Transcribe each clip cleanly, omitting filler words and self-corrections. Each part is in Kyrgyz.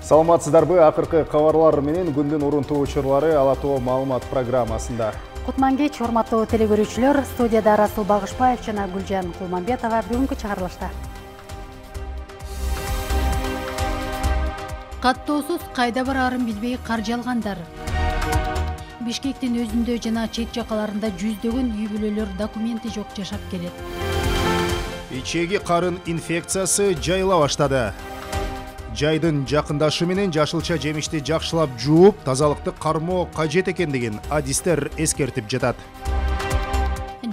Саламатсыздарбы, акыркы кабарлар менен күндүн урунтуу учурлары Ала Тоо маалымат программасында. Кутман кеч, урматтуу телегөрүүчүлөр, студияда Расул Багышбаев жана Гүлжан Кулманбетова бүгүнкү чыгарылышта. Каттоосуз кайда бараарын билбей каржы алгандар. Бишкектин өзүндө жана чет жакаларында жүздөгөн үй бүлөлөр документи жок жашап келет. Ичеги карын инфекциясы жайыла баштады. Жайдын жакындашы менен жашылча жемишти жакшылап жууп, тазалыкты кармоо кажет экендигин адистер эскертип жатат.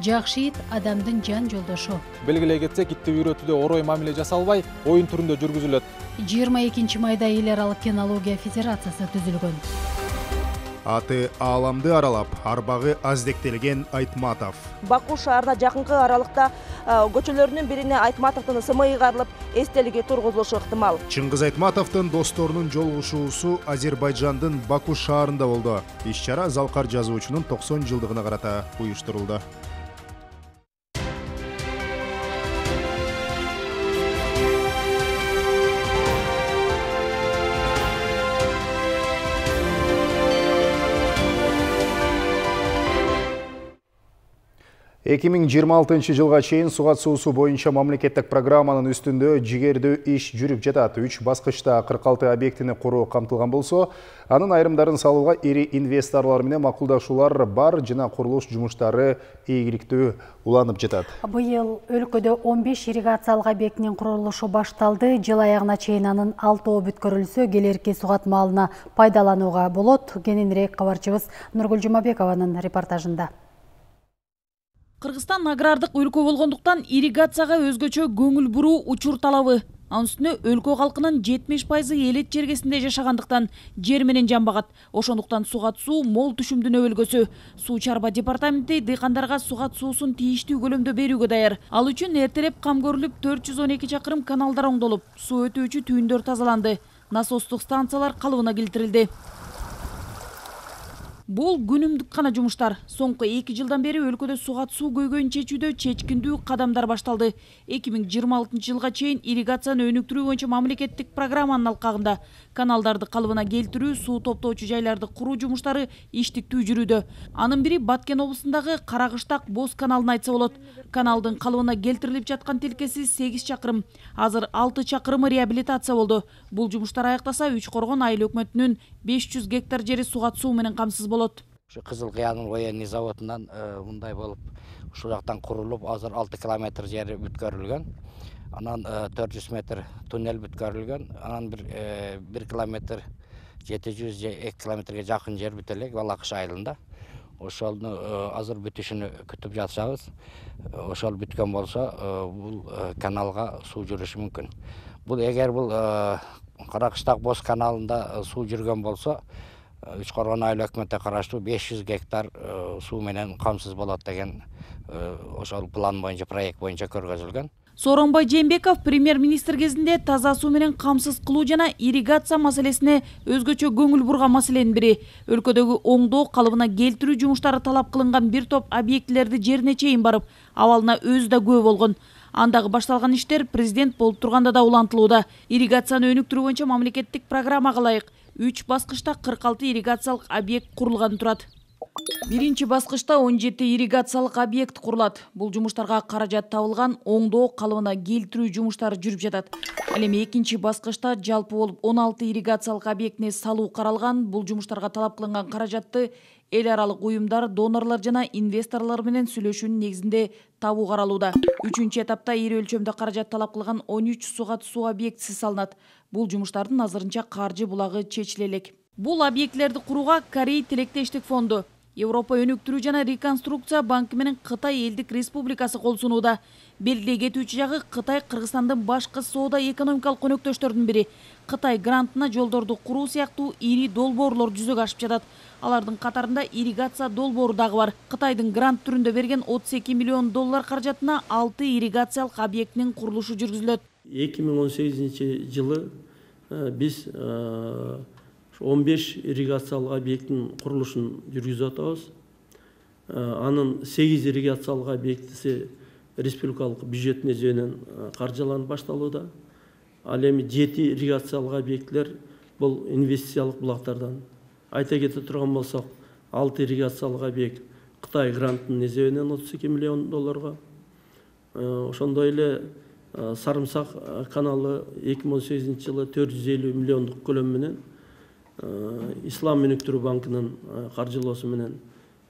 Жакшы ит адамдын жан жолдошу. Белгилей кетсек, итти үйрөтүүдө орой мамиле жасалбай, оюн түрүндө жүргүзүлөт. 22 майда эл аралык кинология федерациясы түзүлгөн. Аты ааламды аралап, арбагы аздектелген Айтматов. Баку шаарына жакынкы аралыкта көчөлөрүнүн бирине Айтматовдун ысымы ыйгарылып, эстелиги тургузулушу ыктымал. Чыңгыз Айтматовдун досторунун жолугушуусу Азербайжандын Баку шаарында болду. Иш-чара Залкар жазуучунун 90 жылдыгына карата уюштурулду. Эки миң 26 жылга чейин сугат суусу боюнча мамлекеттик программанын үстүндө жигердүү иш жүрүп жатат. 3 баскычта 46 объектини куруу камтылган болсо, анын айрымдарын салууга ири инвесторлор менен макулдашуулар бар жана курулуш жумуштары ийгиликтүү уланып жатат. Быйыл өлкөдө 15 ирригациялык объектинин курулушу башталды. Жыл аягына чейин анын 6 бүткөрүлсө, келерки сугат маалына пайдаланууга болот. Кененирээк кабарчыбыз Нургүл Жумабекованын репортажында. Кыргызстан агрардык өлкө болгондуктан ирригацияга өзгөчө көңүл буруу учур талабы. Анын үстүнө өлкө калкынын 70% элет жергесинде жашагандыктан жер менен жамбагат. Ошондуктан сугат суу мол түшүмдүн өлгөсү. Суу чарба департаменти дыйкандарга сугат суусун тийиштүү көлөмдө берүүгө даяр. Ал үчүн эртелеп кам көрүлүп, 412 чакырым каналдар оңдолуп, суу өтүүчү түйүндөр тазаланды. Насостук станциялар калыбына келтирилди. Бул күнүмдүк гана жумуштар. Соңку 2 жылдан бери өлкөдө сугат суу көйгөйүн чечүүдө чечкиндүү кадамдар башталды. 2026 жылга чейин ирригацияны өнүктүрүү боюнча мамлекеттик программанын алкагында каналдарды калыбына келтирүү, суу топтоочу жайларды куруу жумуштары иштиктүү жүрүүдө. Анын бири Баткен облусундагы Карагыштак Боз каналын айтса болот. Каналдын калыбына келтирилип жаткан тилкеси 8 чакырым. Азыр 6 чакырымы реабилитация болду. Бул жумуштар аяктаса, Үч Коргон айыл өкмөтүнүн 500 гектар жери сугат суу менен камсыз болот. Кызыл Кыянын военный заводунан мындай болуп, ушул жактан курулуп, азыр 6 километр жери бүткөрүлгөн. Анан 400 метр туннель бүткөрүлгөн. Анан 1 километр 702 километрге жакын жер бүт элек Балакыш айылында. Ошолну азыр бүтүшүнү күтүп жатабыз. Ошол бүткөн болсо, бул каналга суу жүрүшү мүмкүн. Бул эгер бул Каракыштак Боз каналында суу жүргөн болсо, Үч Коргон айыл өкмөтүнө караштуу 500 гектар суу менен камсыз болот деген ошол план боюнча, проект боюнча көргөзүлгөн. Сооронбай Жээнбеков премьер-министр кезинде таза суу менен камсыз кылуу жана ирригация маселесине өзгөчө көңүл бурган маселенин бири. Өлкөдөгү оңдоо калыбына келтирүү жумуштары талап кылынган бир топ объектилерди жерине чейин барып, абалына өзү да күбө болгон. Андагы башталган иштер президент болуп турганда да улантылууда. Ирригацияны өнүктүрүү боюнча мамлекеттик программага ылайык 3 баскычта 46 ирригациялык объект курулган турат. Биринчи баскычта 17 ирригациялык объект курулат. Бул жумуштарга каражат табылган, оңдоо калыбына келтирүү жумуштары жүрүп жатат. Ал эми экинчи баскычта жалпы болуп 16 ирригациялык объектине салуу каралган. Бул жумуштарга талап кылынган каражатты эл аралык уюмдар, донорлор жана инвесторлор менен сүйлөшүүнүн негизинде табуу каралууда. Үчүнчү этапта ири өлчөмдө каражат талап кылган 13 сугат суу объектиси салынат. Бул жумуштардын азырынча каржы булагы чечиле элек. Бул объектилерди курууга Корей тилектештик фонду, Европа өнүктүрүү жана реконструкция банкы менен Кытай элдик республикасы кол сунууда. Белгилей кетүүчү жагы, Кытай Кыргызстандын башкы соода экономикалык өнөктөштөрүнүн бири. Кытай грантына жолдорду куруу сыяктуу ири долбоорлор жүзөгө ашып жатат. Алардын катарында ирригация долбоору дагы бар. Кытайдын грант түрүндө берген 32 миллион доллар каражатына 6 ирригациялык объектинин курулушу жүргүзүлөт. 2018 жылы биз 15 ирригациялык объекттин курулушун жүргүзүп атабыз. Анын 8 ирригациялык объектиси республикалык бюджет несиебинен каржыланып башталууда. Ал эми 7 ирригациялык объектилер бұл инвестициялық бұлақтардан. Айта кете тұрған болсақ, 6 ирригациялық объект Қытай грантының есебінен 32 миллион долларға. Ошондой эле Сарымсак каналы 2018 жылы 450 миллиондық көлөмүнен Ислам өнүктүрүү банкынын каржылоосу менен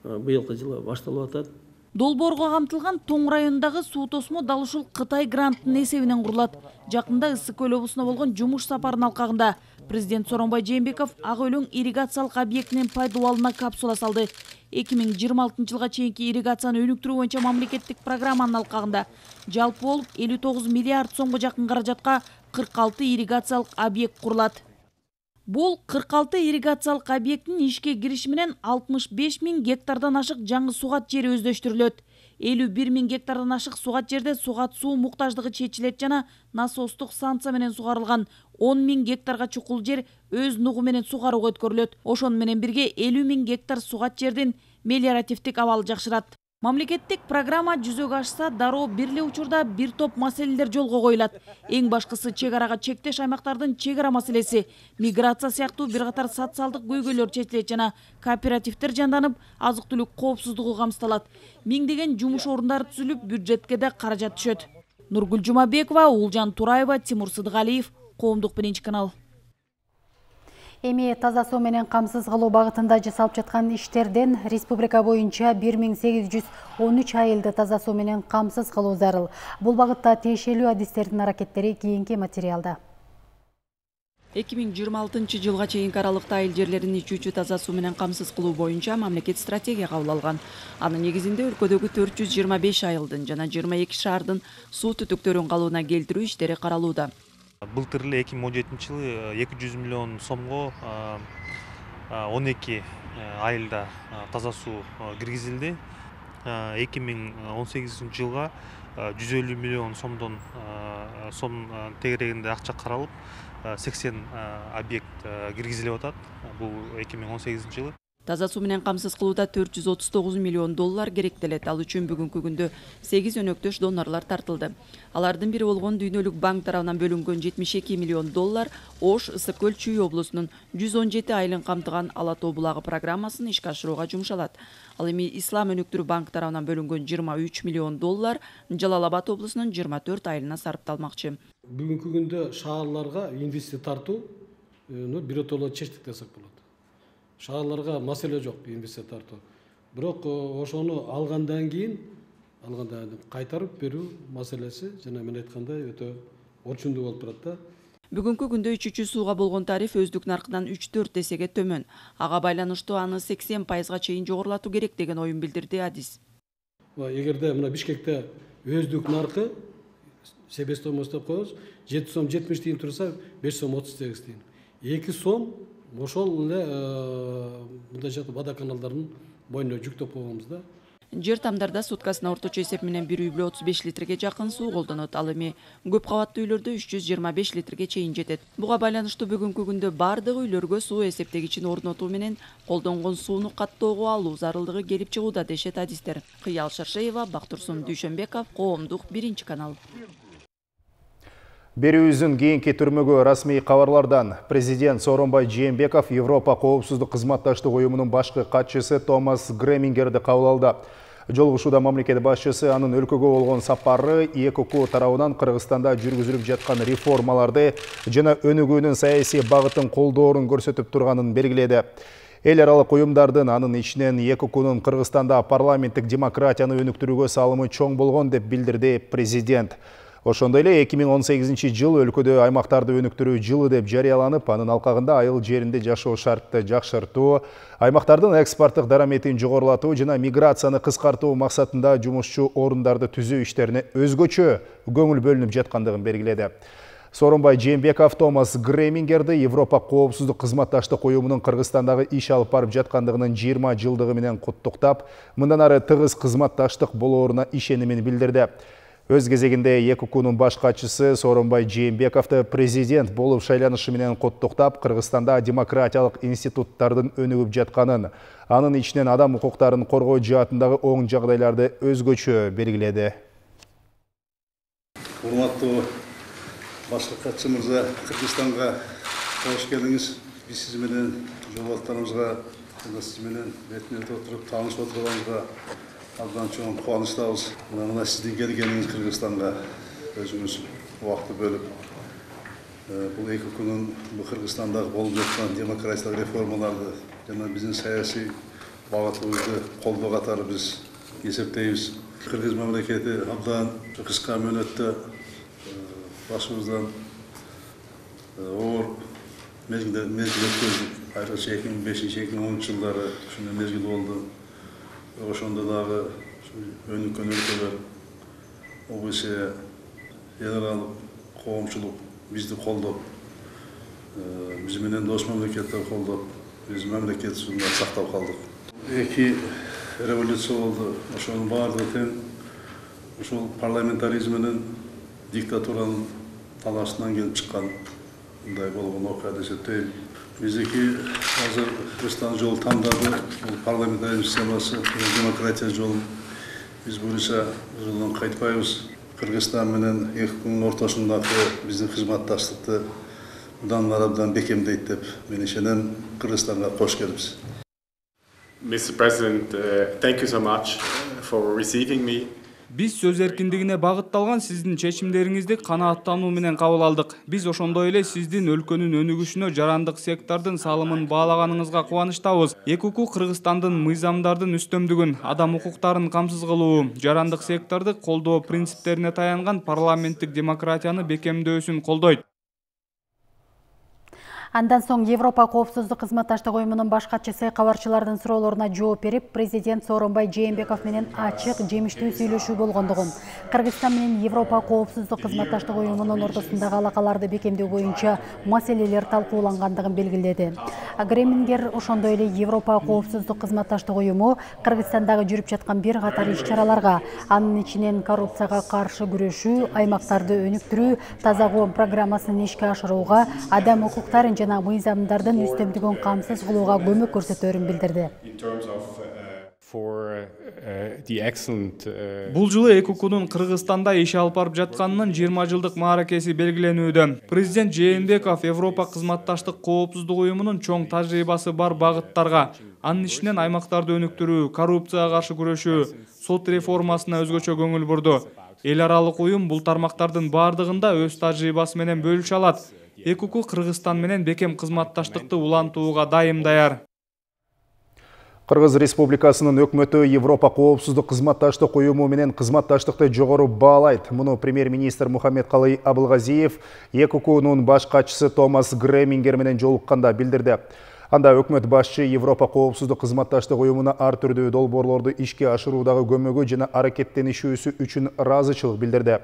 быйылкы жылы башталып атат. Долбоорго камтылган Тоң районундагы суу тосмо дал ушул Кытай грантынын эсебинен курулат. Жакында Ысык көл облусуна болгон жумуш сапарынын алкагында президент Сооронбай Жээнбеков Ак Өлөң ирригациялык объектинин пайдаланууна капсула салды. 2026 жылга чейинки ирригацияны өнүктүрүү боюнча мамлекеттик программанын алкагында жалпы болуп 59 миллиард сомго жакын каражатка 46 ирригациялык объект курулат. Бул 46 ирригациялык объекттин ишке кириши менен 65 000 гектардан ашык жаңы сугат жери өздөштүрүлөт. 51 000 гектардан ашык сугат жерде сугат суу муктаждыгы чечилет жана насостук станция менен сугарылган 10 000 гектарга чукул жер өз нугу менен сугарууга өткөрүлөт. Ошону менен бирге 50 000 гектар сугат жердин мелиоративдик абалы жакшырат. Мамлекеттик программа жүзөгө ашса, дароо бир эле учурда бир топ маселелер жолго коюлат. Эң башкысы чек арага чектеш аймактардын чек ара маселеси, миграция сыяктуу бир катар социалдык көйгөйлөр чечилет жана кооперативдер жанданып, азык-түлүк коопсуздугу камсыталат. Миңдеген жумуш орундары түзүлүп, бюджетке да каражат түшөт. Нургүл Жумабекова, Уулжан Тураева, Тимур Сыдыгалиев, Коомдук 1-канал. Эми таза суу менен камсыз кылуу багытында жасалып жаткан иштерден республика боюнча 1813 айылды таза суу менен камсыз кылуу зарыл. Бул багытта тиешелүү адистердин аракеттери кийинки материалда. 2026 жылга чейинки аралыкта айыл жерлерин ичүүчү таза суу менен камсыз кылуу боюнча мамлекет стратегия кабыл алган. Анын негизинде өлкөдөгү 425 айылдын жана 22 шаардын суу түтүктөрүн калыбына келтирүү иштери каралууда. Былтыр эле 2017 жылы 200 миллион сомго 12 айылда таза суу киргизилди. 2018 жылга 150 миллион сомдон сом тегерегинде акча каралып 80 объект киргизилип атат. Бул 2018 жылы. Таза суу менен камсыз кылууда 439 миллион доллар керектелет. Ал үчүн бүгүнкү күндө 8 өнөктөш донорлор тартылды. Алардын бири болгон Дүйнөлүк банк тарабынан бөлүнгөн 72 миллион доллар Ош, Ысык көл, Чүй облусунун 117 айылын камтыган Ала тоо булагы программасын ишке ашырууга жумшалат. Ал эми Ислам өнүктүрүү банк тарабынан бөлүнгөн 23 миллион доллар Жалал Абад облусунун 24 айылына сарпталмакчы. Бүгүнкү күндө шаарларга инвестиция тартуу биротоло чечтик десек болот. Шаарларга маселе жок инвестиция тартуу. Бирок ошону алгандан кийин кайтарып берүү маселеси жана мен айткандай өтө орчундуу болуп турат да. Бүгүнкү күндө ичүүчү сууга болгон тариф өздүк наркынан 3-4 эсеге төмөн. Ага байланыштуу аны 80% чейин жогорулатуу керек деген оюн билдирди адис. Эгерде мына Бишкекте өздүк наркы себестоимость деп коебуз, 7 сом 70 тиын турса 5 сом 38 тиын. 2 сом ошол эле мындай жакта водоканалдардын боюна жүктөп койгонбуз да. Жер тамдарда суткасына орточо эсеп менен бир үй бүлө 35 литрге жакын суу колдонот. Ал эми көп кабаттуу үйлөрдө 325 литрге чейин жетет. Буга байланыштуу бүгүнкү күндө бардык үйлөргө суу эсептегичин орнотуу менен колдонгон сууну каттоого алуу зарылдыгы келип чыгууда дешет адистер. Кыял Шаршеева, Бактурсун Дүйшөнбеков, Коомдук 1-канал. Берүүбүздүн кийинки түрмөгү расмий кабарлардан президент Сооронбай Жээнбеков Европа коопсуздук кызматташтык уюмунун башкы катчысы Томас Гремингерди кабыл алды. Жолугушууда мамлекет башчысы анын өлкөгө болгон сапары ЭКК тарабынан Кыргызстанда жүргүзүлүп жаткан реформаларды жана өнүгүүнүн саясий багытын колдоорун көрсөтүп турганын белгиледи. Эл аралык уюмдардын анын ичинен ЭККнун Кыргызстанда парламенттик демократияны өнүктүрүүгө салымы чоң болгон деп билдирди президент. Ошондой эле 2018 жыл өлкөдө аймактарды өнүктүрүү жылы деп жарыяланып, анын алкагында айыл жеринде жашоо шартты жакшыртуу, аймактардын экспорттук дараметин жогорулатуу жана миграцияны кыскартуу максатында жумушчу орундарды түзүү иштерине өзгөчө көңүл бөлүнүп жаткандыгын белгиледи. Сооронбай Жээнбеков Томас Гремингерди Европа коопсуздук кызматташтык уюмунун Кыргызстандагы иш алып барып жаткандыгынын 20 жылдыгы менен куттуктап, мындан ары тыгыз кызматташтык болооруна ишенимин билдирди. Өз кезегинде ЭККнун баш катчысы Сооронбай Жээнбековду президент болуп шайланышы менен куттуктап, Кыргызстанда демократиялык институттардын өнүгүп жатканын, анын ичинен адам укуктарын коргоо жаатындагы оң жагдайларды өзгөчө белгиледи. Урматтуу башкы катчы мырза, Кыргызстанга Hoş geldiniz. Biz sizinle yoldaşlarımızla, sizinle metniyete oturup tanış oturduğunuzda abdan çok kuanıştayız. Buna sizin gelgeniniz Kırgızistan'da özünüz vakti bölüp bu iki günün bu Kırgızistan'da olup жатқан demokratik reformalarda және bizim siyasi bağıtımızda kolda katarı biz есептейбіз. Kırgız memleketi abdan kısa müddette başımızdan ağır mezgil ötküzdük. Ayrıca 2005-2010 yılları şunday mezgil oldu. Oşonda dağı önlükön өлкөлөр OBS general коомчулук bizdi koldoп, biz менен дос мамлекеттер колдоп, biz мамлекет сунда сактап калдык. Эки революция болду. Ошонун баардыгы тең ошол парламентаризм менен диктатуранын талашынан келип чыккан мындай болгон окуя деп эсептейм. Биздики азыр Кыргызстан жолу тандады. Бул парламентаризм системасы, демократия жолу. Биз буюрса жолдон кайтпайбыз. Kırgızistan menен эки күнүн ортосундагы биздин кызматташтыкты мындан арабдан бекемдейт деп мен ишенем. Кыргызстанга кош келипсиз. Mr. President, thank you so much for receiving me. Биз сөз эркиндигине багытталган сиздин чечимдериңизди канааттануу менен кабыл алдык. Биз ошондой эле сиздин өлкөнүн өнүгүшүнө жарандык сектордун салымын баалаганыңызга кубанычтабыз. ЭКУ Кыргызстандын мыйзамдардын үстөмдүгүн, адам укуктарын камсыз кылуу, жарандык секторду колдоо принциптерине таянган парламенттик демократияны бекемдөөсүн колдойт. Андан соң Европа коопсуздук кызматташтык уюмунун баш катчысы кабарчылардын суроолоруна жооп берип, президент Сооронбай Жээнбеков менен ачык, жемиштүү сүйлөшүү болгондугун, Кыргызстан менен Европа коопсуздук кызматташтык уюмунун ортосундагы алакаларды бекемдөө боюнча маселелер талкуулангандыгын белгиледи. Гремингер ошондой эле Европа коопсуздук кызматташтык уюму Кыргызстандагы жүрүп жаткан бир катар иш-чараларга, анын ичинен коррупцияга каршы күрөшүү, аймактарды өнүктүрүү, таза коом программасын ишке ашырууга, адам укуктарын жана мыйзамдардын үстөмдүгүн камсыз кылууга көмөк көрсөтөөрүн билдирди. Бул жылы ЭКУКунун Кыргызстанда иш алып барып жатканынын 20 жылдык мааракеси белгиленүүдө. Президент Жээнбеков Европа кызматташтык коопсуздук уюмунун чоң тажрыйбасы бар багыттарга, анын ичинен аймактарды өнүктүрүү, коррупцияга каршы күрөшүү, сот реформасына өзгөчө көңүл бурду. Эл аралык уюм бул тармактардын баардыгында өз тажрыйбасы менен бөлүшө алат. ЭКУ Кыргызстан менен бекем кызматташтыкты улантууга дайым даяр. Кыргыз Республикасынын өкмөтү Европа коопсуздук кызматташтык уюму менен кызматташтыкты жогору баалайт. Муну премьер-министр Мухаммедкалый Абылгазиев ЭКУнун баш катчысы Томас Гремингер менен жолукканда билдирди. Анда өкмөт башчы Европа коопсуздук кызматташтык уюмуна ар түрдүү долбоорлорду ишке ашыруудагы көмөгү жана аракеттенишүүсү үчүн ыраазычылык билдирди.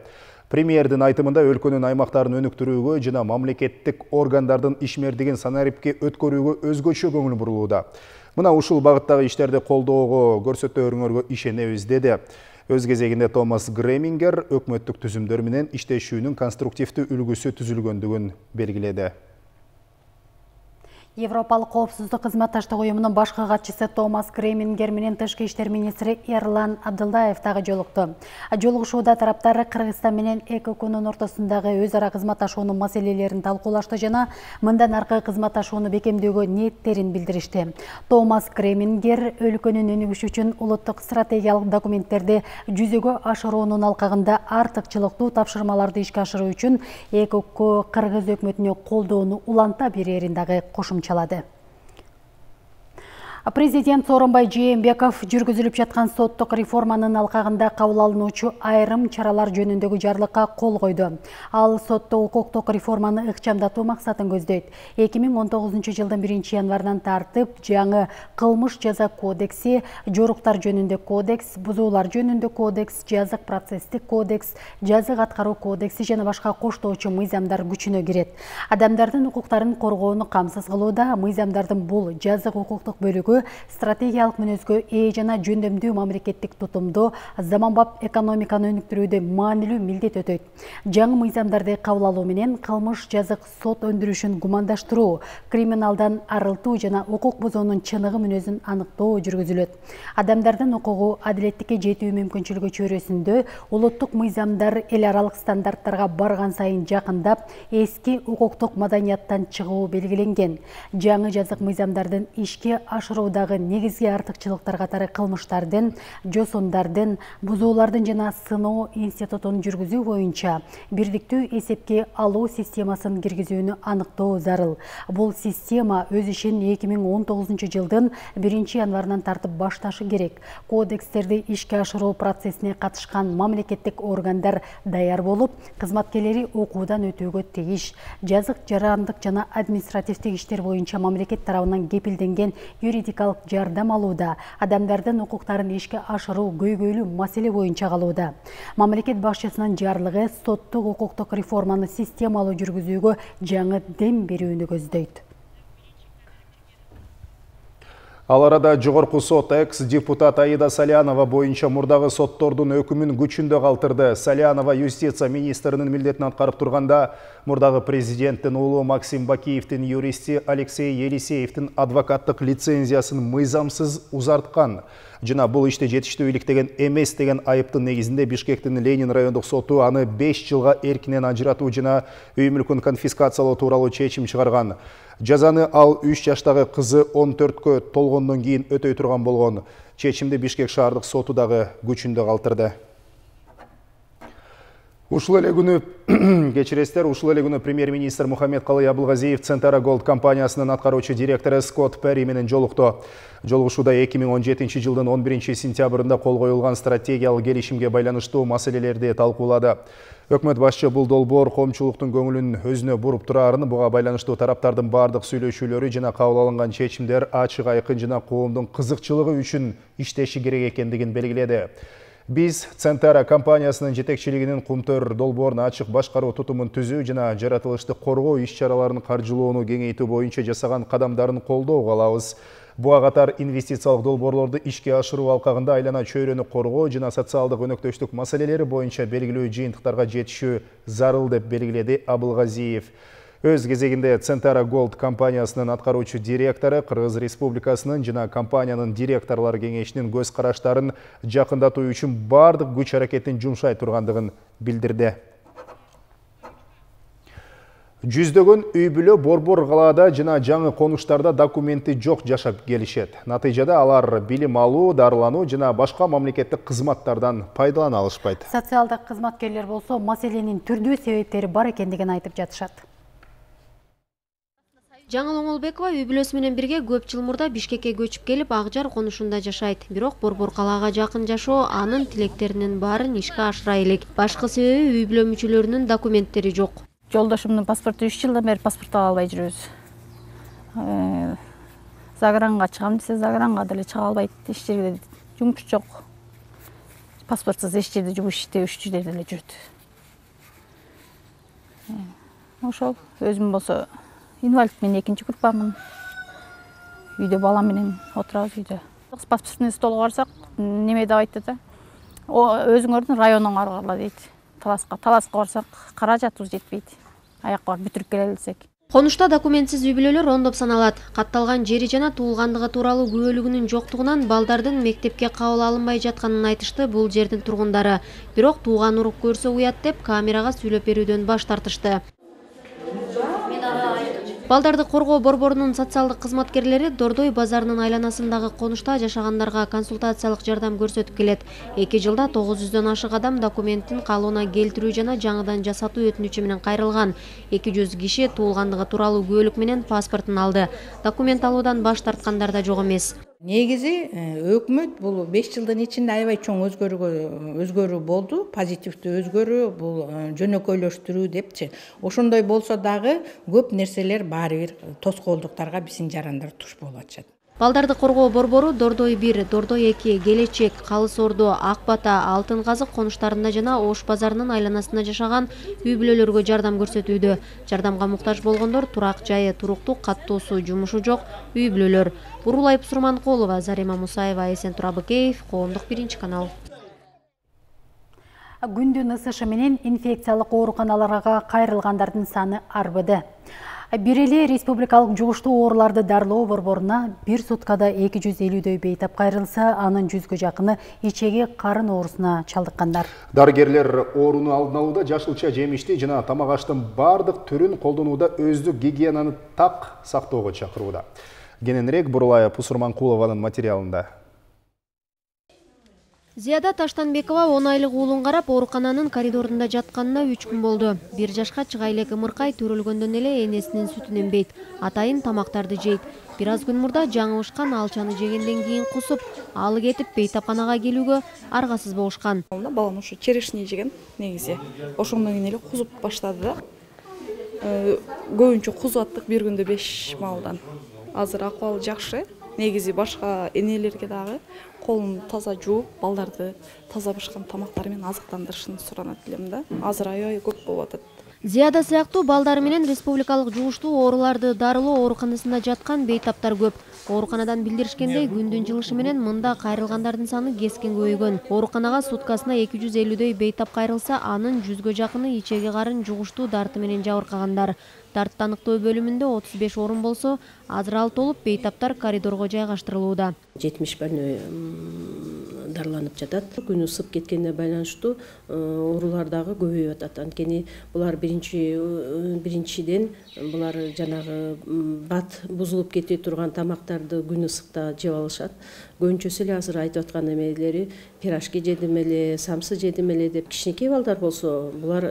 Премьердин айтымында өлкөнүн аймактарын өнүктүрүүгө жана мамлекеттик органдардын ишмердигин санариптке өткөрүүгө өзгөчө көңүл бурулууда. Мына ушул багыттагы иштерди колдоого көрсөтөөрүңөргө ишенебиз деди. Өз кезегинде Томас Гремингер өкмөттүк түзүмдөр менен иштешүүнүн конструктивдүү үлгүсү түзүлгөндүгүн белгиледи. Европалык коопсуздук кызматташтык уюмунун башкы катчысы Томас Гремингер менен тышкы иштер министри Эрлан Абдылдаев дагы жолукту. Жолугушууда тараптар Кыргызстан менен ЭКУнун ортосундагы өз ара кызматташуунун маселелерин талкуулашты жана мындан аркы кызматташууну бекемдөөгө ниеттерин билдиришти. Томас Гремингер өлкөнүн өнүгүшү үчүн улуттук стратегиялык документтерди жүзөгө ашыруунун алкагында артыкчылыктуу тапшырмаларды ишке ашыруу үчүн ЭКУ Кыргыз өкмөтүнө колдоону уланта берерин дагы кошумчалады. Президент Сооронбай Жээнбеков жүргүзүлүп жаткан соттук реформанын алкагында кабыл алынуучу айрым чаралар жөнүндөгү жарлыкка кол койду. Ал соттук укуктук реформаны ыкчамдатуу максатын көздөйт. 2019 жылдын 1-январынан тартып жаңы кылмыш жаза кодекси, жоруктар жөнүндө кодекс, бузуулар жөнүндө кодекс, жазык процесстик кодекс, жазык аткаруу кодекси жана башка коштоочу мыйзамдар күчүнө кирет. Адамдардын укуктарын коргоону камсыз кылууда мыйзамдардын бул жазык укуктук бөлүгү түзүүгө стратегиялык мүнөзгө ээ жана жөндөмдүү мамлекеттик тутумду заманбап экономиканы өнүктүрүүдө маанилүү милдет өтөйт. Жаңы мыйзамдарды кабыл алуу менен кылмыш, жазык, сот өндүрүшүн гумандаштыруу, криминалдан арылтуу жана укук бузуунун чыныгы мүнөзүн аныктоо жүргүзүлөт. Адамдардын укугу адилеттикке жетүү мүмкүнчүлүгү чөйрөсүндө улуттук мыйзамдар эл аралык стандарттарга барган сайын жакындап, эски укуктук маданияттан чыгуу белгиленген. Жаңы жазык мыйзамдардын ишке ашыруудагы негизги артыкчылыктар катары кылмыштардын, жосундардын, бузуулардын жана сыноо институтун жүргүзүү боюнча бирдиктүү эсепке алуу системасын киргизүүнү аныктоо зарыл. Бул система өз ишин 2019 жылдын 1 январынан тартып башташы керек. Кодекстерди ишке ашыруу процессине катышкан мамлекеттик органдар даяр болуп, кызматкерлери окуудан өтүүгө тийиш. Жазык, жарандык жана административдик иштер боюнча мамлекет тарабынан кепилденген юридикалык жардам алууда, адамдардын укуктарын ишке ашыруу көйгөйлүү маселе боюнча калууда. Мамлекет башчысынын жарлыгы соттук укуктук реформаны системалуу жүргүзүүгө жаңы дем берүүнү көздөйт. Ал арада жогорку сот экс-депутат Аида Салянова боюнча мурдагы соттордун өкүмүн күчүндө калтырды. Салянова юстиция министринин милдетин аткарып турганда, мурдагы президенттин уулу Максим Бакиевдин юристи Алексей Елисеевдин адвокаттык лицензиясын мыйзамсыз узарткан. Жана бул иште жетиштүү иликтеген эмес деген айыптын негизинде Бишкектин Ленин райондук соту аны 5 жылга эркинен ажыратуу жана үй мүлкүн конфискациялоо тууралуу чечим чыгарган. Жазаны ал 3 жаштагы кызы 14кө толгондон кийин өтөй турган болгон. Чечимди Бишкек шаардык соту дагы күчүндө калтырды. Ушул эле күнү премьер-министр Мухаммедкалый Абылгазиев Центара Голд компаниясынын аткаруучу директору Скотт Перри менен жолукту. Жолугушууда 2017 жылдын 11 сентябрында кол коюлган стратегиялык келишимге байланыштуу маселелерди талкуулады. Өкмөт башчы бул долбоор коомчулуктун көңүлүн өзүнө буруп турарын, буга байланыштуу тараптардын бардык сүйлөшүүлөрү жана кабыл алынган чечимдер ачык, айкын жана коомдун кызыкчылыгы үчүн иштеши керек экендигин белгиледи. Биз Центара компаниясынын жетекчилигинин Кумтөр долбоорун ачык башкаруу тутумун түзүү жана жаратылышты коргоо иш-чараларын каржылоону кеңейтүү боюнча жасаган кадамдарын колдоого алабыз. Буга катар инвестициялык долбоорлорду ишке ашыруу алкагында айлана чөйрөнү коргоо жана социалдык өнөктөштүк маселелери боюнча белгилүү жыйынтыктарга жетишүү зарыл деп белгиледи Абылгазиев. Өз кезегинде Центара Голд компаниясынын аткаруучу директору Кыргыз Республикасынын жана компаниянын директорлор кеңешинин көз караштарын жакындатуу үчүн бардык күч аракетин жумшай тургандыгын билдирди. Жүздөгөн үй бүлө борбор калаада жана жаңы конуштарда документи жок жашап келишет. Натыйжада алар билим алуу, дарылануу жана башка мамлекеттик кызматтардан пайдалана алышпайт. Социалдык кызматкерлер болсо маселенин түрдүү себептери бар экендигин айтып жатышат. Жаңыл Оңолбекова үй бүлөсү менен бирге көп жыл мурда Бишкекке көчүп келип, Акжар конушунда жашайт. Бирок борбор калаага жакын жашоо анын тилектеринин баарын ишке ашыра элек. Башкы себеби үй бүлө мүчөлөрүнүн документтери жок. Жолдошумдун паспорту 3 жылдан бери паспорт ала албай жүрөбүз. Загранга чыгам десе, загранга деле чыга албайт. Эч жерде жумуш жок. Паспортсуз эч жерде жумуш иштеп жүрүп деле жүрөт. Ошол өзүм болсо инвалид, мен 2-чи группамын. Үйдө балам менен отурабыз үйдө. Паспортный столго барсак, неме деп айтты да? Өзүңөрдүн районуң аргыла дейт. Таласка барсак, каражатыбыз жетпейт. Аякка барып бүтүрүп келе элсек. Конушта документсиз үй бүлөлөр ондоп саналат. Катталган жери жана туулгандыгы тууралуу күбөлүгүнүн жоктугунан балдардын мектепке кабыл алынбай жатканын айтышты бул жердин тургундары. Бирок тууган уруп көрсө уят деп камерага сүйлөп берүүдөн баш тартышты. Балдарды коргоо борборунун социалдык кызматкерлери Дордой базарынын айланасындагы конушта жашагандарга консультациялык жардам көрсөтүп келет. 2 жылда 900дөн ашык адам документтин калыбына келтирүү жана жаңыдан жасатуу өтүнүчү менен кайрылган. 200 киши туулгандыгы тууралуу күбөлүк менен паспортун алды. Документ алуудан баш тарткандар да жок эмес. Негизи өкмөт бул 5 жылдын ичинде аябай чоң өзгөрүү болду, позитивдүү өзгөрүү, бул жөнөкөйлөштүрүү депчи. Ошондой болсо дагы көп нерселер баары бир тоскоолдуктарга биздин жарандар туш болуп атышат. Балдарды коргоо борбору Дордой 1, Дордой 2, Келечек, Калыс Ордо, Ак Бата, Алтын Казык конуштарында жана Ош базарынын айланасында жашаган үй бүлөлөргө жардам көрсөтүүдө. Жардамга муктаж болгондор турак жайы, туруктуу каттоосу, жумушу жок үй бүлөлөр. Бурулай Сурманкулова, Зарема Мусаева, Эсен Турабыкеев, Коомдук 1 канал. Күндүн ысышы менен инфекциялык ооруканаларга кайрылгандардын саны арбыды. Бирели республикалык жугуштуу ооруларды дарылоо борборуна бир суткада 250дөй бейтап кайрылса, анын 100гө жакыны ичеги карын оорусуна чалдыккандар. Дарыгерлер ооруну алдын алууда жашылча жемишти жана тамак аштын бардык түрүн колдонууда өздүк гигиенаны так сактоого чакырууда. Кененирээк Бурулай Сурманкулованын материалында. Зияда Таштанбекова 10 айлык уулун карап оорукананын коридорунда жатканына 3 күн болду. 1 жашка чыга элек ымыркай төрөлгөндөн эле энесинин сүтүн эмбейт, атайын тамактарды жейт. Бир аз күн мурда жаңыбышкан алчаны жегенден кийин кусуп, алы кетип бейтапканага келүүгө аргасыз болушкан. Балам ушу черешни жеген негизи. Ошондон кийин эле кузуп баштады да. Көбүнчө кузуп аттык бир күндө 5 маалдан. Азыр акыбалы жакшы. Негизи башка энелерге дагы колун таза жууп, балдарды таза бышкан тамактар менен азыктандырышын суранат элем да. Азыр аябай көп болуп атат. Зияда сыяктуу балдар менен республикалык жугуштуу ооруларды дарылоо ооруканасында жаткан бейтаптар көп. Ооруканадан билдиришкендей, күндүн жылышы менен мында кайрылгандардын саны кескин көбөйгөн. Ооруканага суткасына 250дөй бейтап кайрылса, анын 100гө жакыны ичеги карын жугуштуу дарты менен жабыркагандар. Дарт аныктоо бөлүмүндө 35 орун болсо, азыр ал толуп бейтаптар коридорго жайгаштырылууда. 70 больной дарыланып жатат. Күн ысып кеткенине байланыштуу оорулар дагы көбөйүп атат. Анткени булар биринчиден булар жанагы бат бузулуп кете турган тамактарды күн ысыкта жеп алышат. Көбүнчөсү эле азыр айтып аткан эмелери пирожки жедим эле, самсы жедим эле деп. Кичинекей балдар болсо, булар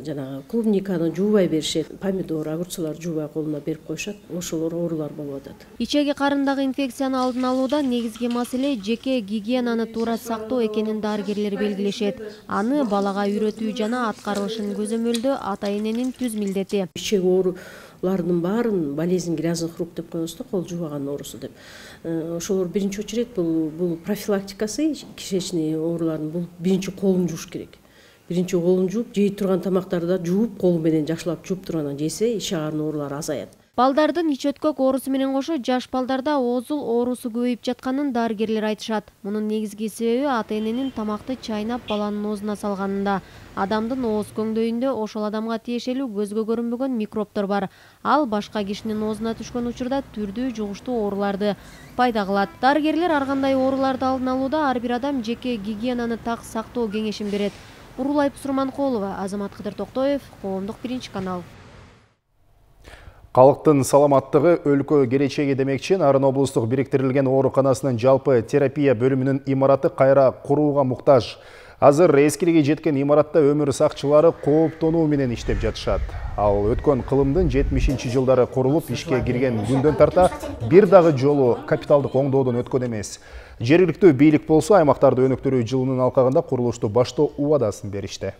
жанагы клубниканы жуубай беришет. Помидор, огурцлар жуубай колуна берип коюшат. Ошолор оорулар болуп атат. Ичеги карындагы инфекцияны алдын алууда негизги маселе жеке гигиенаны туура сактоо экенин дарыгерлер белгилешет. Аны балага үйрөтүү жана аткарылышын көзөмөлдөө ата-эненин түз милдети. Ичеги оорулардын баарын болезнь грязных рук деп коебуз да, кол жуубаган оорусу деп. Ошолор биринчи очередь бул профилактикасы кишечный оорулардын бул биринчи колун жууш керек. Биринчи колун жууп, жей турган тамактарды жууп, кол менен жакшылап жууп тургандан жесе, ич аарынын оорулары азаят. Балдардын ич өткөк оорусу менен кошо жаш балдарда оозул оорусу көбөйүп жатканын дарыгерлер айтышат. Мунун негизги себеби ата-эненин тамакты чайнап баланын оозуна салганында. Адамдын ооз көңдөйүндө ошол адамга тиешелүү көзгө көрүнбөгөн микробтор бар. Ал башка кишинин оозуна түшкөн учурда түрдүү жугуштуу ооруларды пайда кылат. Дарыгерлер ар кандай ооруларды алдын алууда ар бир адам жеке гигиенаны так сактоо кеңешин берет. Бурулай Сурманкулова, Азамат Кыдыр Токтоев, Коомдук 1 канал. Халықтың саламаттығы өлкө келечеги демекчи Нарын облустук бириктирилген ооруканасынын жалпы терапия бөлүмүнүн имараты кайра курууга муктаж. Азыр эскилиги жеткен имаратта өмүр сакчылары кооптонуу менен иштеп жатышат. Ал өткөн кылымдын 70-жылдары курулуп ишке кирген күндөн тарта бир дагы жолу капиталдык оңдоодон өткөн эмес. Жергиликтүү бийлик болсо аймактарды өнүктүрүү жылынын алкагында курулушту баштоо убадасын беришти.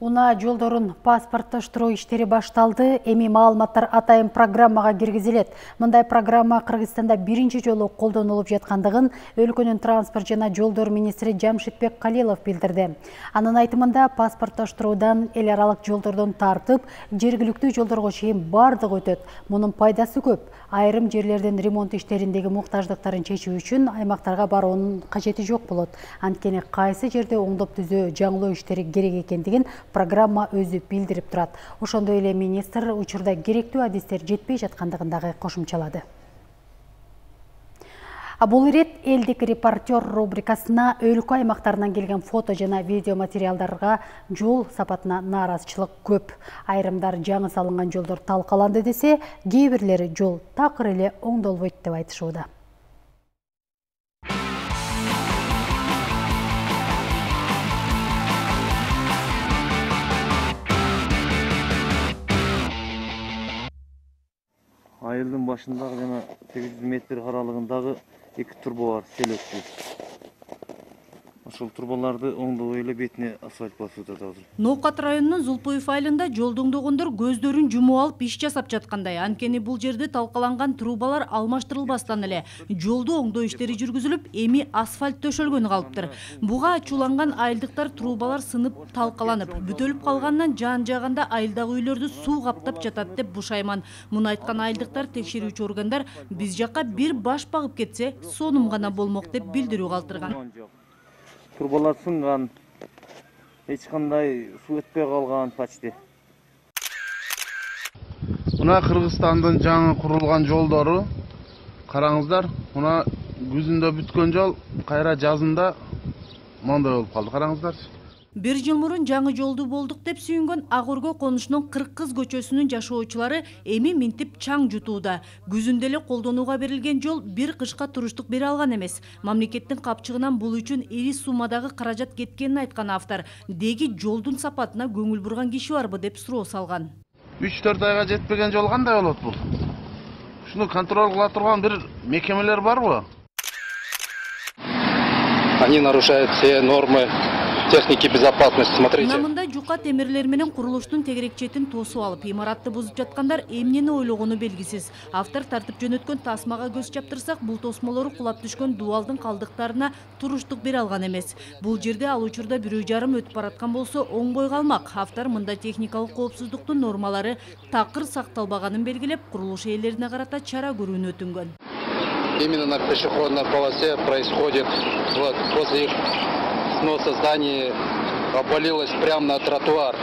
Уна жолдорун паспорттоштуруу иштери башталды. Эми маалыматтар атайын программага киргизилет. Мындай программа Кыргызстанда биринчи жолу колдонулуп жаткандыгын өлкөнүн транспорт жана жолдор министри Жамшитбек Калилов билдирди. Анын айтымында паспорттоштуруудан эл аралык жолдордон тартып, жергиликтүү жолдорго чейин бардыгы өтөт. Мунун пайдасы көп. Айрым жерлерден ремонт иштериндеги муктаждыктарын чечүү үчүн аймактарга баруунун кажети жок болот. Анткени кайсы жерде оңдоп түзөө, жаңылоо иштери керек экендигин программа өзү билдирип турат. Ошондой эле министр учурда керектүү адистер жетпей жаткандыгын дагы кошумчалады. Бул ирет элдик репортер рубрикасына өлкө аймактарынан келген фото жана видео материалдарга жол сапатына нааразычылык көп. Айрымдар жаңы салынган жолдор талкаланды десе, кээ бирлери жол такыр эле оңдолбойт деп айтышууда. Айылдын башындагы жана 800 метр аралыгындагы 2 турбо бар, сел өткүзүш. ошол турбаларды оңдоо эле бетине асфальт басып жатат азыр. Ноокат районунун Зулпуев айылында жолдоңдогондор көздөрүн жумуп алып иш жасап жаткандай. Анткени бул жерде талкаланган трубалар алмаштырылбастан эле жолду оңдоо иштери жүргүзүлүп, эми асфальт төшөлгөнү калыптыр. Буга ачууланган айылдыктар трубалар сынып, талкаланып, бүтөлүп калганынан жаан-жагында айылдагы үйлөрдү суу каптап жатат деп бушайман. Муну айткан айылдыктар текшерүүчү органдар биз жакка бир баш багып кетсе, сонум гана болмок деп билдирүү калтырган. Турбалар сынган, эч кандай суу өтпөй калган почти. Мына Кыргызстандын жаңы курулган жолдору караңыздар, мына күзүндө бүткөн жол кайра жазында мондой болуп калды. Караңыздарчы. Бир жыл мурун жаңы жолду болдук деп сүйүнгөн Ак-Өргө конушунун Кыркыз көчөсүнүн жашоочулары эми минтип чаң жутууда. Күзүндө эле колдонууга берилген жол бир кышка туруштук бере алган эмес. Мамлекеттин капчыгынан бул үчүн ири суммадагы каражат кеткенин айткан автор, деги жолдун сапатына көңүл бурган киши барбы деп суроо салган. 3-4 айга жетпеген жол кандай болот бул? Шуну контроль кыла турган бир мекемелер барбы? Они нарушают все нормы техники безопасности. Смотрите. Мында жука темирлер менен курулуштун тегерекчетин тосуп алып, имаратты бузуп жаткандар эмнени ойлогону белгисиз. Автор тартып жөнөткөн тасмага көз чаптырсак, бул тосмолору кулап түшкөн дубалдын калдыктарына туруштук бере алган эмес. Бул жерде ал учурда 1,5 өтүп бараткан болсо оңбой калмак. Автор мында техникалык коопсуздуктун нормалары такыр сакталбаганын белгилеп, курулуш ээлерине карата чара көрүүнү өтүнгөн. Именно на пешеходной полосе происходит вот после их сноса зданий обвалилось прямо на тротуар.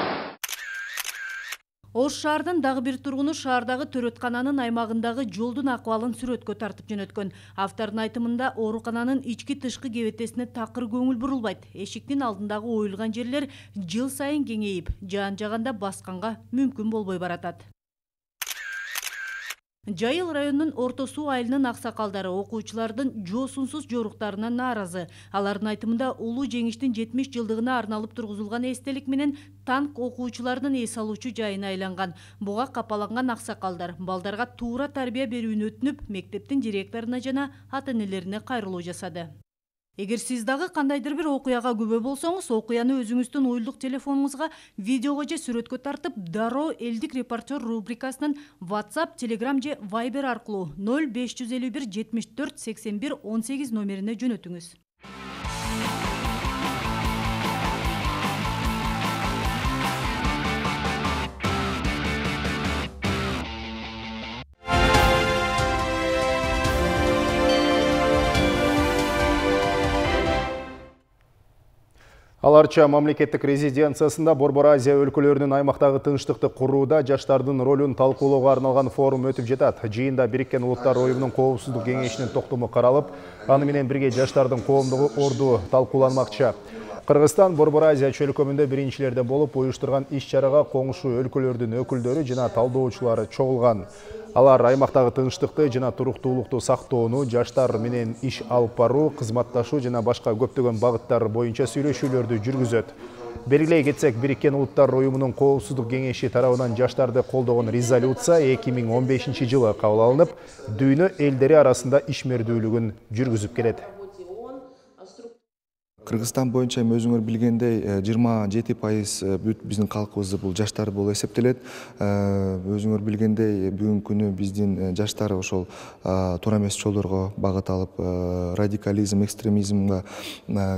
Ош шаардын дагы бир тургуну шаардагы төрөткананын аймагындагы жолдун акыбалын сүрөткө тартып жөнөткөн. Автордун айтымында оорукананын ички-тышкы кебетесине такыр көңүл бурулбайт. Эшиктин алдындагы оюлган жерлер жыл сайын кеңейип, жаан-жаганда басканга мүмкүн болбой баратат. Жайыл районунун Орто Суу айылынын аксакалдары окуучулардын жоосунсуз жоруктарына нааразы. Алардын айтымында улуу жеңиштин 70 жылдыгына арналып тургузулган эстелик менен танк окуучулардын эс алуучу жайына айланган. Буга капаланган аксакалдар балдарга туура тарбия берүүнү өтүнүп, мектептин директоруна жана ата-энелерине кайрылуу жасады. Эгер сиз дагы кандайдыр бир окуяга күбө болсоңуз, окуяны өзүңүздүн ойлук телефонуңузга видеого же сүрөткө тартып, дароо элдик репортер рубрикасынын WhatsApp, Telegram же Viber аркылуу 0551 74 81 18 номерине жөнөтүңүз. Аларча мамлекеттик резиденциясында Борбор Азия өлкөлөрүнүн аймактагы тынчтыкты курууда жаштардын ролун талкуулоого арналган форум өтүп жатат. Жыйында Бириккен Улуттар Оюнунун коопсуздук кеңешинин токтому каралып, аны менен бирге жаштардын коомдук орду талкууланмакчы. Кыргызстан Борбор Азия чөлкөмүндө биринчилерден болуп уюштурган иш-чарага коңшу өлкөлөрдүн өкүлдөрү жана талдоочулары чогулган. Алар аймактагы тынчтыкты жана туруктуулукту сактоону, жаштар менен иш алып баруу, кызматташуу жана башка көптөгөн багыттар боюнча сүйлөшүүлөрдү жүргүзөт. Белгилей кетсек, Бириккен Улуттар Оюнунун коопсуздук кеңеши тарабынан жаштарды колдогон резолюция 2015-жылы кабыл алынып, дүйнө элдери арасында ишмердүүлүгүн жүргүзүп келет. Кыргызстан боюнча өзүңөр билгендей 27% биздин калкыбыз бул жаштар болуп эсептелет. Өзүңөр билгендей бүгүнкү күнү биздин жаштар ошол туура эмес жолдорго багыт алып, радикализм, экстремизмге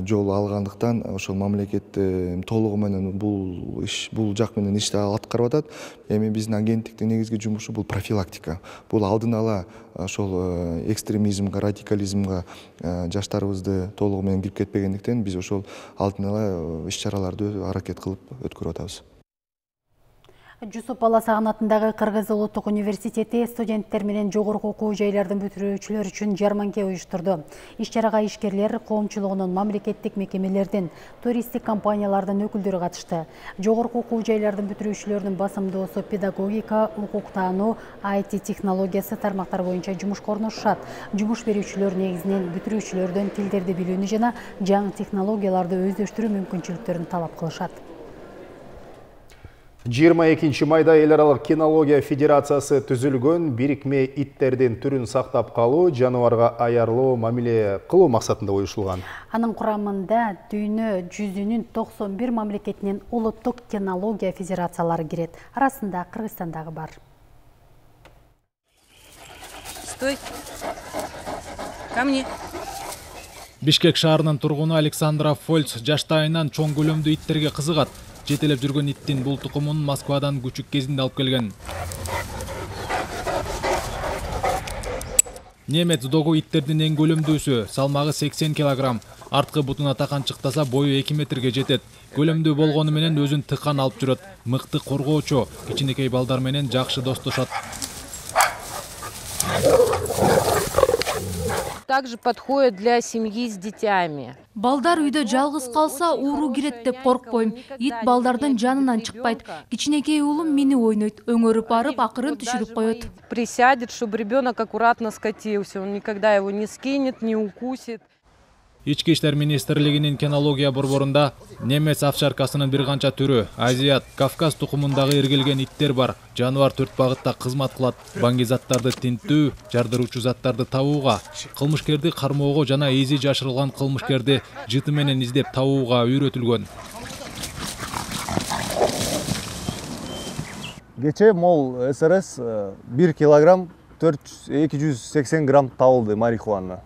жол алгандыктан ошол мамлекет толугу менен бул жак менен ишти аткарып атат. Эми биздин агенттиктин негизги жумушу бул профилактика. Бул алдын ала ошол экстремизмге, радикализмге жаштарыбызды толугу менен кирип кетпегендиктен биз ошол алдын ала иш-чараларды аракет кылып өткөрүп атабыз. Жусуп Баласагын атындагы Кыргыз Улуттук университети студенттер менен жогорку окуу жайлардын бүтүрүүчүлөр үчүн жарманке уюштурду. Иш-чарага ишкерлер, коомчулугунун, мамлекеттик мекемелердин, туристтик компаниялардын өкүлдөрү катышты. Жогорку окуу жайлардын бүтүрүүчүлөрүнүн басымдоосу педагогика, укук таануу, IT технологиясы тармактар боюнча жумушка орношушат. Жумуш берүүчүлөр негизинен бүтүрүүчүлөрдөн тилдерди билүүнү жана жаңы технологияларды өздөштүрүү мүмкүнчүлүктөрүн талап кылышат. 22 майда эл аралык кинология федерациясы түзүлгөн бирикме иттердин түрүн сактап калуу, жаныбарга аярлуу мамиле кылуу максатында уюштурулган. Анын курамында дүйнө жүзүнүн 91 мамлекетинин улуттук кинология федерациялары кирет. Арасында Кыргызстандагы бар. Стой! Ко мне! Бишкек шаарынын тургуну Александра Фольц жаштайынан чоң көлөмдүү иттерге кызыгат. Жетелеп жүргөн иттин бул тукумун Москвадан күчүк кезинде алып келген. Немец догу иттердин эң көлөмдүүсү, салмагы 80 килограмм. Арткы бутуна таканчыктаса бою 2 метрге жетет. Көлөмдүү болгону менен өзүн тыккан алып жүрөт. Мыкты коргоочу, кичинекей балдар менен жакшы достошот. Также подходит для семьи с детьми. Балдар үйдө жалгыз калса ууру кирет деп коркпойм. Ит балдардын жанынан чыкпайт. Кичинекей уулум мени ойнойт, өңөрүп барып акырын түшүрүп коет. Присядет, чтобы ребенок аккуратно скатился, он никогда его не скинет, не укусит. Ички иштер министрлигинин кинология борборунда немец овчаркасынын бир канча түрү, азиат, Кавказ тукумундагы иргилген иттер бар. Жаныбар 4 багытта кызмат кылат. Баңги-заттарды тинтүү, жардыруучу заттарды табууга, кылмышкерди кармоого жана изи жашырылган кылмышкерди жыты менен издеп табууга үйрөтүлгөн. Кече мол СРС 1 килограмм 280 грамм табылды марихуана.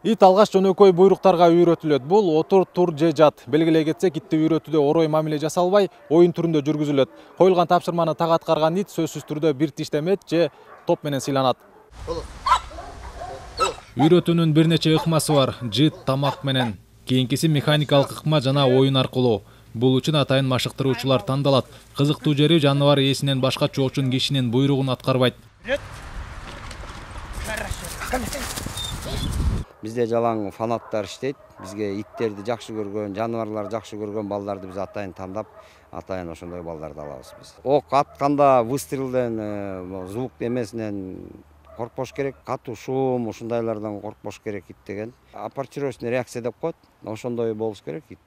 Ит алгаш жөнөкөй буйруктарга үйрөтүлөт. Бул отур, тур же жат. Белгилей кетсек, итти үйрөтүүдө орой мамиле жасалбай, оюн түрүндө жүргүзүлөт. Коюлган тапшырманы так аткарган ит сөзсүз түрдө бир тиштемет же топ менен сыйланат. Үйрөтүүнүн бир нече ыкмасы бар. Жыт, тамак менен. Кийинкиси механикалык ыкма жана оюн аркылуу. Бул үчүн атайын машыктыруучулар тандалат. Кызыктуу жери жаныбар ээсинен башка чоочун кишинин буйругун аткарбайт. Бизде жалаң фанаттар иштейт. Бизге иттерди жакшы көргөн, жаныбарларды жакшы көргөн балдарды биз атайын тандап, атайын ошондой балдарды алабыз биз. Ок атканда выстрелден, звук эмесинен коркпош керек, катуу шум, ушундайлардан коркпош керек ит деген. Оппортировочный реакция деп коет. Ошондой болуш керек ит.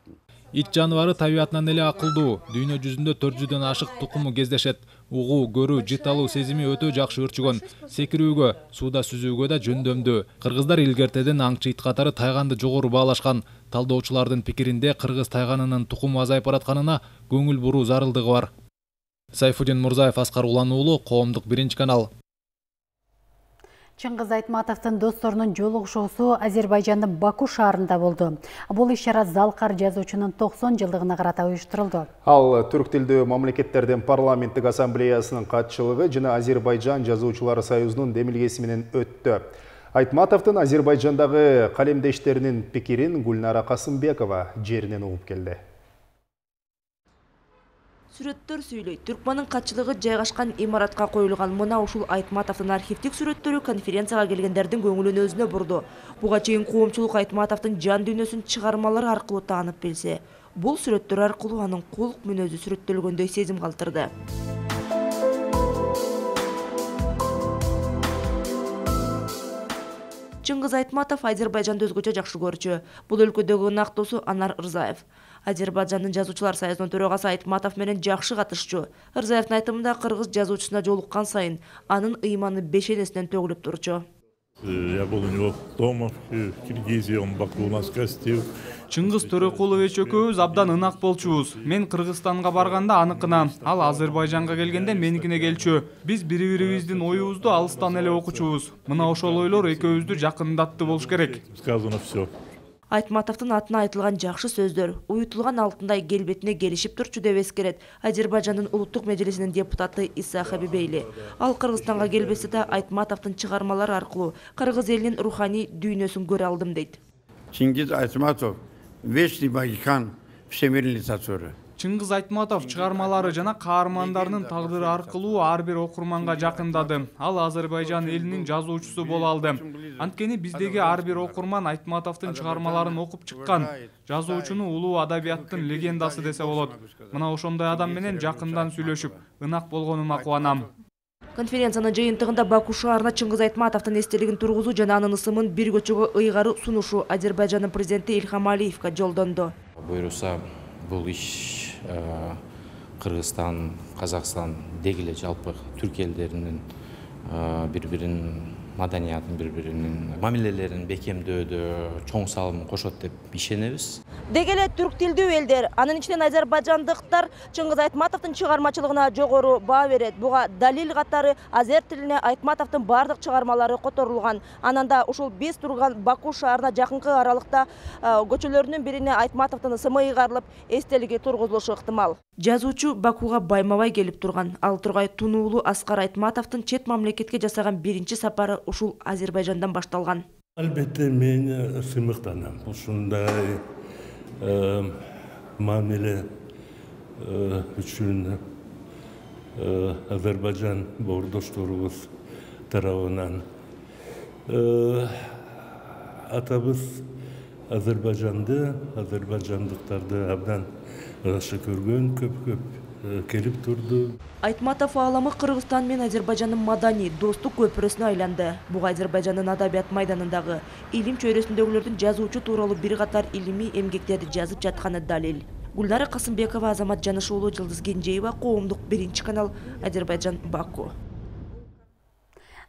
Ит жаныбары табиятынан эле акылдуу. Дүйнө жүзүндө 400дөн ашык тукуму кездешет. Угуу, көрүү, жыт алуу сезими өтө жакшы өрчүгөн. Секирүүгө, сууда сүзүүгө да жөндөмдүү. Кыргыздар илгертеден аңчы ит катары тайганды жогору баалашкан. Талдоочулардын пикиринде кыргыз тайганынын тукуму азайып баратканына көңүл буруу зарылдыгы бар. Сайфудин Мурзаев, Аскар Улан уулу, Коомдук 1 канал. Чыңгыз Айтматовдун досторунун жолугушуусу Азербайжандын Баку шаарында болду. Бул иш-чара Залкар жазуучунун 90 жылдыгына карата уюштурулду. Ал түрк тилдүү мамлекеттердин парламенттик ассамблеясынын катчылыгы жана Азербайжан жазуучулар союзунун демилгеси менен өттү. Айтматовдун Азербайжандагы калемдештеринин пикирин Гүлнара Касымбекова жеринен угуп келди. Сүрөттөр сүйлөйт. Түркманын катчылыгы жайгашкан имаратка коюлган мына ушул Айтматовдун архивдик сүрөттөрү конференцияга келгендердин көңүлүн өзүнө бурду. Буга чейин коомчулук Айтматовдун жан дүйнөсүн чыгармалар аркылуу таанып билсе, бул сүрөттөр аркылуу анын кулк мүнөзү сүрөттөлгөндөй сезим калтырды. Чыңгыз Айтматов Азербайжанды өзгөчө жакшы көрчү. Бул өлкөдөгү ынактоосу Анар Рзаев. Азербайжандын жазуучулар союзунун төрагасы Айтматов менен жакшы катышчу. Рзаевдин айтымында кыргыз жазуучусуна жолуккан сайын анын ыйманы бешенесинен төгүлүп турчу. Я был у него дома в Киргизии, он в Баку у нас гостил. Чыңгыз Төрөкулович экөөбүз абдан ынак болчубуз. Мен Кыргызстанга барганда аныкына, ал Азербайжанга келгенде меникине келчү. Биз бири-бирибиздин оюбузду алыстан эле окучубуз. Мына ошол ойлор экөөбүздү жакындатты болуш керек. Сказано всё. Айтматовдун атына айтылган жакшы сөздөр уютулган алтындай келбетине келишип турчу деп эскерет Азербайжандын улуттук мажлисинин депутаты Иса Хабибейли. Ал Кыргызстанга келбесе да Айтматовдун чыгармалары аркылуу кыргыз элинин руханий дүйнөсүн көрө алдым дейт. Чингиз Айтматов вечный магикан всемирной литературы. Чыңгыз Айтматов чыгармалары жана каармандарынын тагдыры аркылуу ар бир окурманга жакындады. Ал Азербайжан элинин жазуучусу боло алды. Анткени биздеги ар бир окурман Айтматовдун чыгармаларын окуп чыккан. Жазуучуну улуу адабияттын легендасы десе болот. Мына ошондой адам менен жакындан сүйлөшүп, ынак болгонума кубанам. Конференциянын жыйынтыгында Баку шаарына Чыңгыз Айтматовдун эстелигин тургузуу жана анын ысымын бир көчөгө ыйгаруу сунушу Азербайжандын президенти Ильхам Алиевге жолдонду. Буйруса Бұл иш Қырғызстан, Қазақстан дегіле жалпы түркі елдерінің бір-бірін маданиятын, бір-бірінің мамилелерін бекемдөөдө чоң салымын кошот деп ишенебиз. Дегеле түрк тилдүү элдер, анын ичинен азербайжандыктар Чыңгыз Айтматовдун чыгармачылыгына жогору баа берет. Буга далил катары азер тилине Айтматовдун бардык чыгармалары которулган. Ананда ушул биз турган Баку шаарына жакынкы аралыкта көчөлөрүнүн бирине Айтматовдун ысымы ыйгарылып, эстелиги тургузулушу ыктымал. Жазуучу Бакуга байма-бай келип турган. Ал тургай тунуулуу Аскар Айтматовдун чет мамлекетке жасаган биринчи сапары ушул Азербайжандан башталган. Албетте мен сыймыктанам. Ушундай мамиле үчүн Азербайжан боордошторубуз тарабынан атабыз Азербайжанды, азербайжандыктарды абдан жакшы көргөн, көп келип турду. Айтматов ааламы Кыргызстан мен Азербайжандын маданий, достук көпүрөсүнө айланды. Буга Азербайжандын адабият майданындагы илим чөйрөсүндөгүлөрдүн жазуучу тууралуу бир катар илимий эмгектерди жазып жатканы далил. Гүлнара Касымбекова, Азамат Жаныш уулу, Жылдыз Кенжеева, Коомдук, Биринчи канал, Азербайжан, Баку.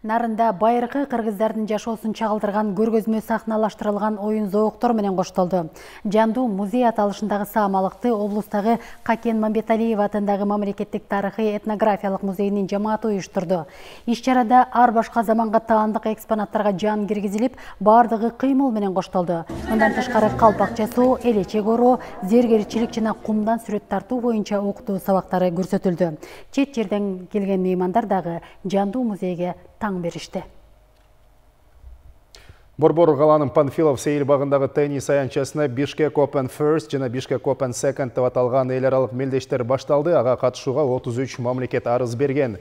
Нарында байыркы кыргыздардын жашоосун чагылдырган көргөзмө сахналаштырылган оюн зооктор менен коштолду. Жандуу музей аталышындагы саамалыкты облустагы Какен Мамбеталиев атындагы мамлекеттик тарыхый этнографиялык музейинин жамааты уюштурду. Иш-чарада ар башка заманга таандык экспонаттарга жан киргизилип, бардыгы кыймыл менен коштолду. Мындан тышкары калпак жасоо, элечек ороо, зергерчилик жана кумдан сүрөт тартуу боюнча окутуу сабактары көрсөтүлдү. Чет жерден келген меймандар дагы жандуу музейге таң беришти. Борбор каланын Панфилов сейил багындагы теннис аянтчасына Бишкек Open First жана Бишкек Open Second деп аталган эл аралык мелдештер башталды. Ага катышууга 33 мамлекет арыз берген.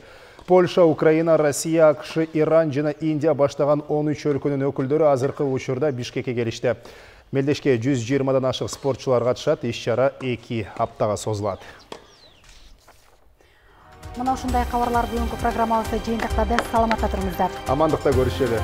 Польша, Украина, Россия, АКШ, Иран жана Индия баштаган 13 өлкөнүн өкүлдөрү азыркы учурда Бишкекке келишти. Мелдешке 120дан ашык спортчулар катышат. Иш-чара 2 аптага созулат. Мына ушундай кабарлар бүгүнкү программабызды жыйынтыктады. Саламатта туруңуздар. Амандыкта көрүшөлү.